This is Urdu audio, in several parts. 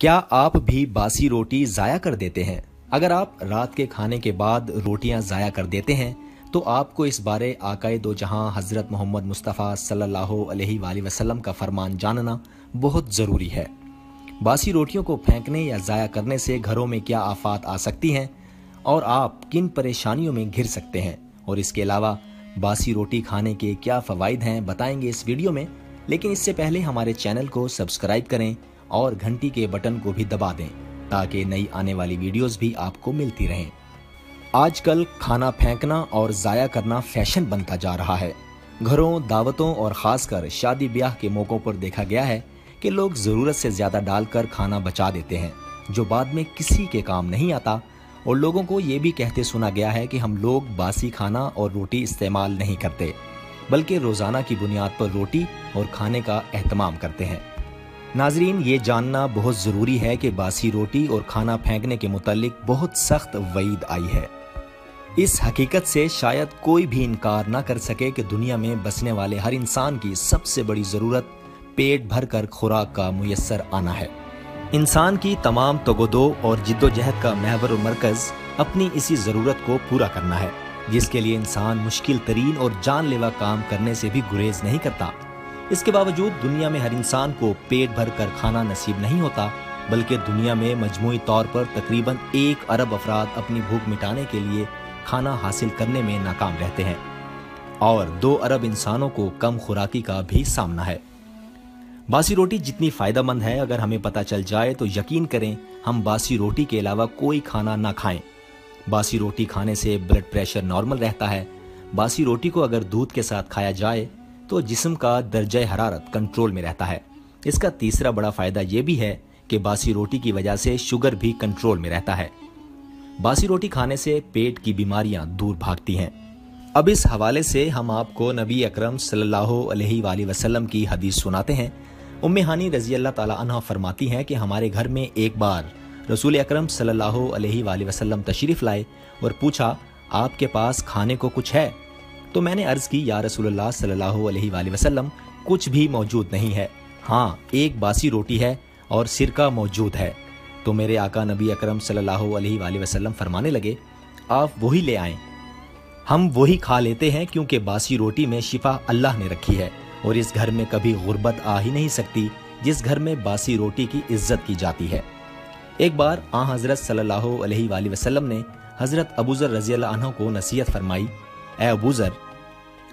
کیا آپ بھی باسی روٹی ضائع کر دیتے ہیں؟ اگر آپ رات کے کھانے کے بعد روٹیاں ضائع کر دیتے ہیں تو آپ کو اس بارے آقائے دو جہاں حضرت محمد مصطفیٰ صلی اللہ علیہ وآلہ وسلم کا فرمان جاننا بہت ضروری ہے۔ باسی روٹیوں کو پھینکنے یا ضائع کرنے سے گھروں میں کیا آفات آ سکتی ہیں اور آپ کن پریشانیوں میں گھر سکتے ہیں، اور اس کے علاوہ باسی روٹی کھانے کے کیا فوائد ہیں بتائیں گے اس ویڈیو میں۔ لیکن اس سے پہلے ہمارے چینل کو سبسکرائب کریں اور گھنٹی کے بٹن کو بھی دبا دیں تاکہ نئی آنے والی ویڈیوز بھی آپ کو ملتی رہیں۔ آج کل کھانا پھینکنا اور ضائع کرنا فیشن بنتا جا رہا ہے۔ گھروں، دعوتوں اور خاص کر شادی بیاہ کے موقعوں پر دیکھا گیا ہے کہ لوگ ضرورت سے زیادہ ڈال کر کھانا بچا دیتے ہیں جو بعد میں کسی کے کام نہیں آتا، اور لوگوں کو یہ بھی کہتے سنا گیا ہے کہ ہم لوگ باسی کھانا اور روٹی استعمال نہیں کرتے بلکہ روزانہ کی بنیاد پر روٹی اور کھانے کا اہتمام کرتے ہیں۔ ناظرین، یہ جاننا بہت ضروری ہے کہ باسی روٹی اور کھانا پھینکنے کے متعلق بہت سخت وعید آئی ہے۔ اس حقیقت سے شاید کوئی بھی انکار نہ کر سکے کہ دنیا میں بسنے والے ہر انسان کی سب سے بڑی ضرورت پیٹ بھر کر خوراک کا میسر آنا ہے۔ انسان کی تمام تگودو اور جد و جہد کا محور و مرکز اپنی اسی ضرورت کو پورا کرنا ہے، جس کے لیے انسان مشکل ترین اور جان لیوا کام کرنے سے بھی گریز نہیں کرتا۔ اس کے باوجود دنیا میں ہر انسان کو پیٹ بھر کر کھانا نصیب نہیں ہوتا، بلکہ دنیا میں مجموعی طور پر تقریباً 1 ارب افراد اپنی بھوک مٹانے کے لیے کھانا حاصل کرنے میں ناکام رہتے ہیں، اور 2 ارب انسانوں کو کم خوراکی کا بھی سامنا ہے۔ باسی روٹی جتنی فائدہ مند ہے، اگر ہمیں پتہ چل جائے تو یقین کریں ہم باسی روٹی کے علاوہ کوئی کھانا نہ کھائیں۔ باسی روٹی کھانے سے بلڈ پریشر نارمل رہتا ہے۔ باسی روٹی کو اگر دودھ کے ساتھ کھایا جائے تو جسم کا درجہ حرارت کنٹرول میں رہتا ہے۔ اس کا تیسرا بڑا فائدہ یہ بھی ہے کہ باسی روٹی کی وجہ سے شوگر بھی کنٹرول میں رہتا ہے۔ باسی روٹی کھانے سے پیٹ کی بیماریاں دور بھاگتی ہیں۔ اب اس حوالے سے ہم آپ کو نبی اکرم صلی اللہ علیہ وآلہ وسلم کی حدیث سناتے ہیں۔ ام ہانی رضی اللہ تعالی عنہ فرماتی ہیں کہ ہمارے گھر میں ایک بار رسول اکرم صلی اللہ علیہ وآلہ وسلم تشریف لائے اور پوچھا، آپ کے پاس کھانے کو کچھ ہے؟ تو میں نے عرض کی، یا رسول اللہ صلی اللہ علیہ وآلہ وسلم، کچھ بھی موجود نہیں ہے، ہاں ایک باسی روٹی ہے اور سرکہ موجود ہے۔ تو میرے آقا نبی اکرم صلی اللہ علیہ وآلہ وسلم فرمانے لگے، آپ وہی لے آئیں، ہم وہی کھا لیتے ہیں، کیونکہ باسی روٹی میں شفا اللہ نے رکھی ہے، اور اس گھر میں کبھی غربت آ ہی نہیں سکتی جس گھر میں باسی روٹی کی عزت کی جاتی ہے۔ ایک بار آن حضرت صلی اللہ علیہ وآلہ وسلم نے حضرت ابوذر رضی اللہ عنہ کو نصیحت فرمائی، اے ابوذر،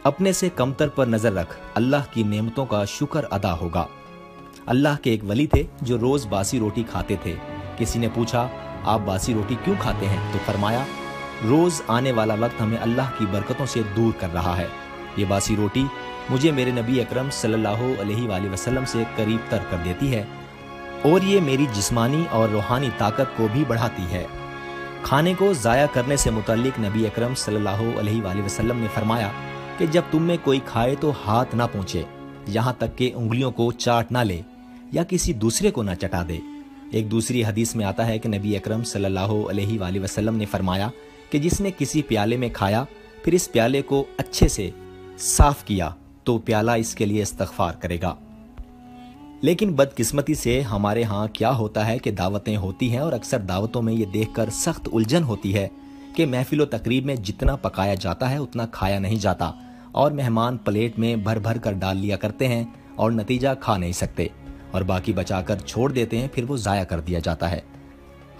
اپنے سے کمتر پر نظر رکھ، اللہ کی نعمتوں کا شکر ادا ہوگا۔ اللہ کے ایک ولی تھے جو روز باسی روٹی کھاتے تھے۔ کسی نے پوچھا، آپ باسی روٹی کیوں کھاتے ہیں؟ تو فرمایا، روز آنے والا وقت ہمیں اللہ کی برکتوں سے دور کر رہا ہے۔ یہ باسی روٹی مجھے میرے نبی اکرم صلی اللہ علیہ وآلہ وسلم سے قریب تر کر دیتی ہے، اور یہ میری جسمانی اور روحانی طاقت کو بھی بڑھاتی ہے۔ کھانے کو ضائع کرنے سے متعلق نبی اکرم صلی اللہ علیہ وآلہ وسلم نے فرمایا کہ جب تم میں کوئی کھائے تو ہاتھ نہ پہنچے، یہاں تک کہ انگلیوں کو چاٹ نہ لے یا کسی دوسرے کو نہ چٹا دے۔ ایک دوسری حدیث میں آتا ہے کہ نبی اکرم صلی اللہ علیہ وآلہ وسلم نے فرمایا کہ جس نے کسی پیالے میں کھایا پھر اس پیالے کو اچھے سے صاف کیا تو پیالہ اس کے لیے استغفار کرے گا۔ لیکن بدقسمتی سے ہمارے ہاں کیا ہوتا ہے کہ دعوتیں ہوتی ہیں، اور اکثر دعوتوں میں یہ دیکھ کر سخت الجھن ہوتی ہے کہ محفل و تقریب میں جتنا پکایا جاتا ہے اتنا کھایا نہیں جاتا، اور مہمان پلیٹ میں بھر بھر کر ڈال لیا کرتے ہیں اور نتیجہ کھا نہیں سکتے، اور باقی بچا کر چھوڑ دیتے ہیں، پھر وہ ضائع کر دیا جاتا ہے۔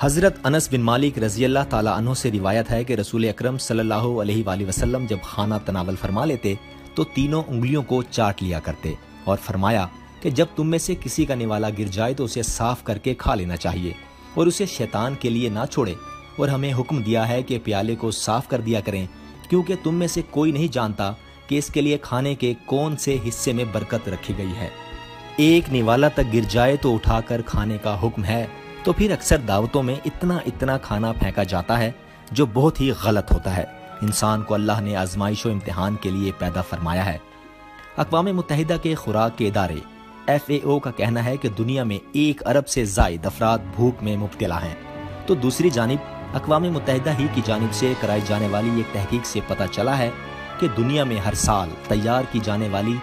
حضرت انس بن مالک رضی اللہ تعالی عنہ سے روایت ہے کہ رسول اکرم صلی اللہ علیہ وآلہ وسلم جب کھانا تناول فرما لیتے تو تینوں انگلیوں کو چاٹ لیا کرتے، اور فرمایا کہ جب تم میں سے کسی کا نوالا گر جائے تو اسے صاف کر کے کھا لینا چاہیے، اور اسے شیطان کے لیے نہ چھوڑے، اور ہمیں حکم دیا ہے کہ پیالے کو صاف کر دیا کریں، کیونکہ تم میں سے کوئی نہیں جانتا کہ اس کے لیے کھانے کے کون سے حصے میں برکت رکھی گئی ہے۔ ایک نوالا تک گر جائے تو اٹھا کر کھانے کا حکم ہے، تو پھر اکثر دعوتوں میں اتنا کھانا پھینکا جاتا ہے جو بہت ہی غلط ہوتا ہے۔ انسان کو اللہ نے آزمائش و امتحان کے لیے پیدا فرمایا ہے۔ اقوام متحدہ کے خوراک کے ادارے FAO کا کہنا ہے کہ دنیا میں 1 ارب سے زائد افراد بھوک میں مبتلا ہیں، تو دوسری جانب اقوام متحدہ ہی کی جانب سے کرائی جانے والی ایک تحقیق سے پتہ چلا ہے کہ دنیا میں ہر سال تیار کی جانے والی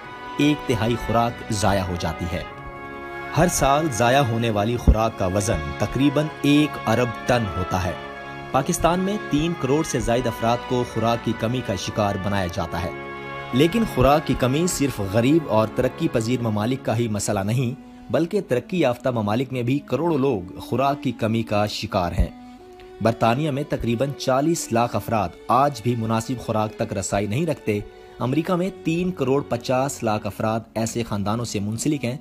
1/3 خوراک ضائع ہو جاتی ہے۔ ہر سال ضائع ہونے والی خوراک کا وزن تقریباً 1 ارب ٹن ہوتا ہے۔ پاکستان میں 3 کروڑ سے زائد افراد کو خوراک کی کمی کا شکار بنایا جاتا ہے۔ لیکن خوراک کی کمی صرف غریب اور ترقی پذیر ممالک کا ہی مسئلہ نہیں، بلکہ ترقی یافتہ ممالک میں بھی کروڑوں لوگ خوراک کی کمی کا شکار ہیں۔ برطانیہ میں تقریباً 40 لاکھ افراد آج بھی مناسب خوراک تک رسائی نہیں رکھتے۔ امریکہ میں 3 کروڑ 50 لاکھ افراد ایسے خاندانوں سے منسلک ہیں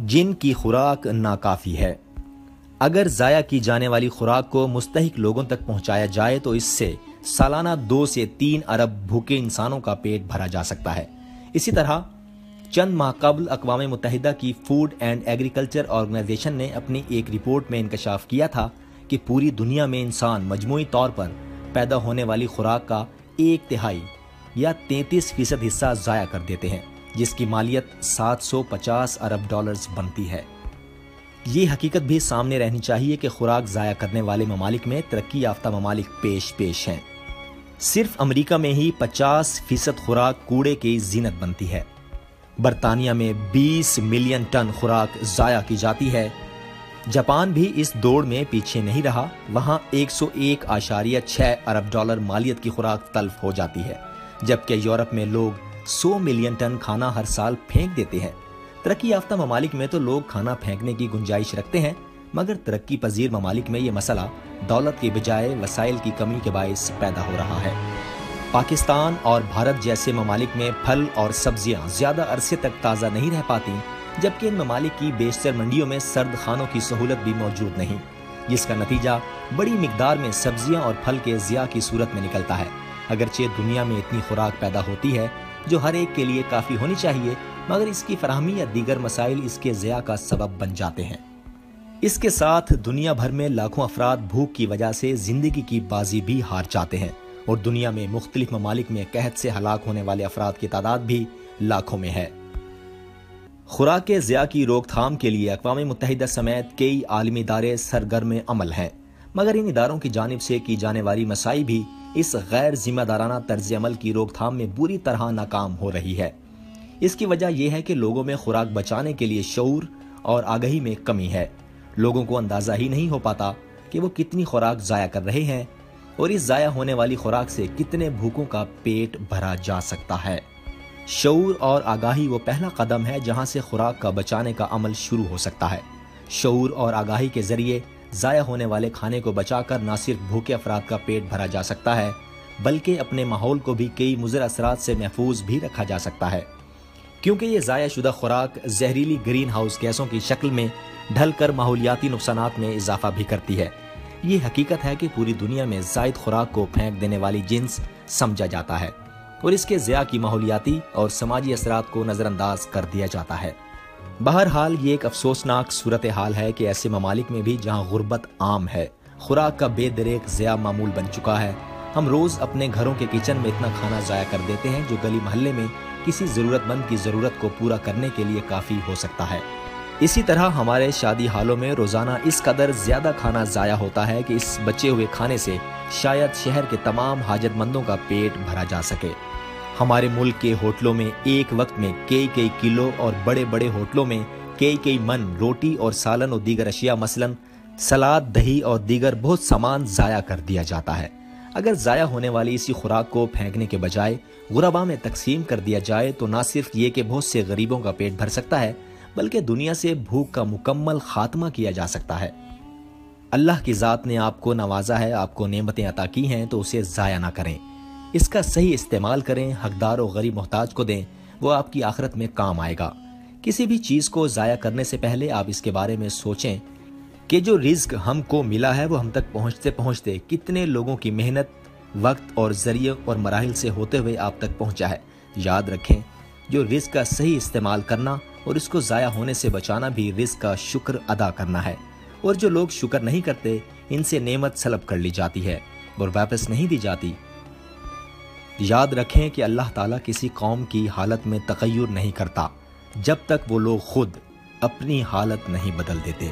جن کی خوراک ناکافی ہے۔ اگر ضائع کی جانے والی خوراک کو مستحق لوگوں تک پہنچایا جائے تو اس سے سالانہ 2 سے 3 ارب بھوکے انسانوں کا پیٹ بھرا جا سکتا ہے۔ اسی طرح چند ماہ قبل اقوام متحدہ کی فوڈ اینڈ ایگریکلچر آرگنائزیشن نے اپنی ایک رپورٹ میں انکشاف کیا تھا کہ پوری دنیا میں انسان مجموعی طور پر پیدا ہونے والی خوراک کا 1/3 یا 33% حصہ ضائع کر دیتے ہیں، جس کی مالیت 750 ارب ڈالرز بنتی ہے۔ یہ حقیقت بھی سامنے رہنی چاہیے کہ خوراک ضائع کرنے والے ممالک میں ترقی یافتہ ممالک پیش ہیں۔ صرف امریکہ میں ہی 50% خوراک کوڑے کی زینت بنتی ہے۔ برطانیہ میں 20 ملین ٹن خوراک ضائع کی جاتی ہے۔ جاپان بھی اس دوڑ میں پیچھے نہیں رہا، وہاں 101.6 ارب ڈالر مالیت کی خوراک تلف ہو جاتی ہے، جبکہ یورپ میں لوگ 100 ملین ٹن کھانا ہر سال پھینک دیتے ہیں۔ ترقی یافتہ ممالک میں تو لوگ کھانا پھینکنے کی گنجائش رکھتے ہیں، مگر ترقی پذیر ممالک میں یہ مسئلہ دولت کے بجائے وسائل کی کمی کے باعث پیدا ہو رہا ہے۔ پاکستان اور بھارت جیسے ممالک میں پھل اور سبزیاں زیادہ عرصے تک تازہ نہیں رہ پاتی، جبکہ ان ممالک کی بیشتر منڈیوں میں سرد خانوں کی سہولت بھی موجود نہیں، جس کا نتیجہ بڑی مقدار میں سبزیاں اور پھل کے ضیاع کی صورت میں نکلتا ہے۔ اگرچہ دنیا میں اتنی خوراک پیدا ہوتی ہے جو ہر ایک کے لیے کافی ہونی چاہیے، مگر اس کی فراہمی یا دیگر مسائل اس کے ضیاع کا سبب بن جاتے ہیں۔ اس کے ساتھ دنیا بھر میں لاکھوں افراد بھوک کی وجہ سے زندگی کی بازی بھی ہار جاتے ہیں، اور دنیا میں مختلف ممالک میں قحط سے ہلاک ہونے والے افراد کی تعداد بھی لاکھوں میں ہے۔ خوراک کے ضیاع کی روک تھام کے لیے اقوام متحدہ سمیت کئی عالمی ادارے سرگرم عمل ہیں، مگر ان اداروں کی جانب سے کی جانے والی مساعی بھی اس غیر ذمہ دارانہ طرز عمل کی روک تھام میں بری طرح ناکام ہو رہی ہے۔ اس کی وجہ یہ ہے کہ لوگوں میں خوراک بچانے کے لیے شعور اور آگہی میں کمی ہے۔ لوگوں کو اندازہ ہی نہیں ہو پاتا کہ وہ کتنی خوراک ضائع کر رہے ہیں اور اس ضائع ہونے والی خوراک سے کتنے بھوکوں کا پیٹ بھرا جا سکتا ہے۔ شعور اور آگاہی وہ پہلا قدم ہے جہاں سے خوراک کا بچانے کا عمل شروع ہو سکتا ہے۔ شعور اور آگاہی کے ذریعے ضائع ہونے والے کھانے کو بچا کر نہ صرف بھوکے افراد کا پیٹ بھرا جا سکتا ہے، بلکہ اپنے ماحول کو بھی کئی مضر اثرات سے محفوظ بھی رکھا جا سکتا ہے، کیونکہ یہ ضائع شدہ خوراک زہریلی گرین ہاؤس گیسوں کی شکل میں ڈھل کر ماحولیاتی نقصانات میں اضافہ بھی کرتی ہے۔ یہ حقیقت ہے کہ پوری دنیا میں زائد خوراک کو پھینک دینے والی جنس سمجھا جاتا ہے، اور اس کے ضیاع کی ماحولیاتی اور سماجی اثرات کو نظر انداز کر دیا جاتا ہے۔ بہرحال یہ ایک افسوسناک صورتحال ہے کہ ایسے ممالک میں بھی جہاں غربت عام ہے، خوراک کا بے دریغ ضیاع معمول بن چکا ہے۔ ہم روز اپنے گھروں کے کچن میں اتنا کھانا ضائع کر دیتے ہیں جو گلی محلے میں کسی ضرورت مند کی ضرورت کو پورا کرنے کے لیے کافی ہو سکتا ہے۔ اسی طرح ہمارے شادی ہالوں میں روزانہ اس قدر زیادہ کھانا ضائع ہوتا ہے کہ اس بچے ہوئے کھانے سے شاید شہر کے تمام حاجت مندوں کا پیٹ بھرا جا سکے۔ ہمارے ملک کے ہوٹلوں میں ایک وقت میں کئی کلو اور بڑے بڑے ہوٹلوں میں کئی من روٹی اور سالن اور دیگر اشیاء مثلاً سلاد، دہی اور دیگر بہت سامان ضائع کر دیا جاتا ہے۔ اگر ضائع ہونے والی اسی خوراک کو پھینکنے کے بجائے غربا میں تقسیم کر دیا جائے تو نہ صرف یہ کہ بہت سے غریبوں کا پیٹ بھر سکتا ہے، بلکہ دنیا سے بھوک کا مکمل خاتمہ کیا جا سکتا ہے۔ اللہ کی ذات نے آپ کو نوازا ہے، آپ کو نعمتیں عطا کی ہیں، تو اسے ضائع نہ کریں، اس کا صحیح استعمال کریں، حقدار و غریب محتاج کو دیں، وہ آپ کی آخرت میں کام آئے گا۔ کسی بھی چیز کو ضائع کرنے سے پہلے آپ اس کے بارے میں سوچیں کہ جو رزق ہم کو ملا ہے وہ ہم تک پہنچتے کتنے لوگوں کی محنت، وقت اور ذریعے اور مراحل سے ہوتے ہوئے آپ تک پہنچا ہے۔ یاد رکھیں، جو رزق کا صحیح استعمال کرنا اور اس کو ضائع ہونے سے بچانا بھی رزق کا شکر ادا کرنا ہے، اور جو لوگ شکر نہیں کرتے ان سے نعمت سلب کر لی جاتی ہے اور واپس نہیں دی جاتی۔ یاد رکھیں کہ اللہ تعالیٰ کسی قوم کی حالت میں تغیر نہیں کرتا جب تک وہ لوگ خود اپنی حالت نہیں بدل دیتے۔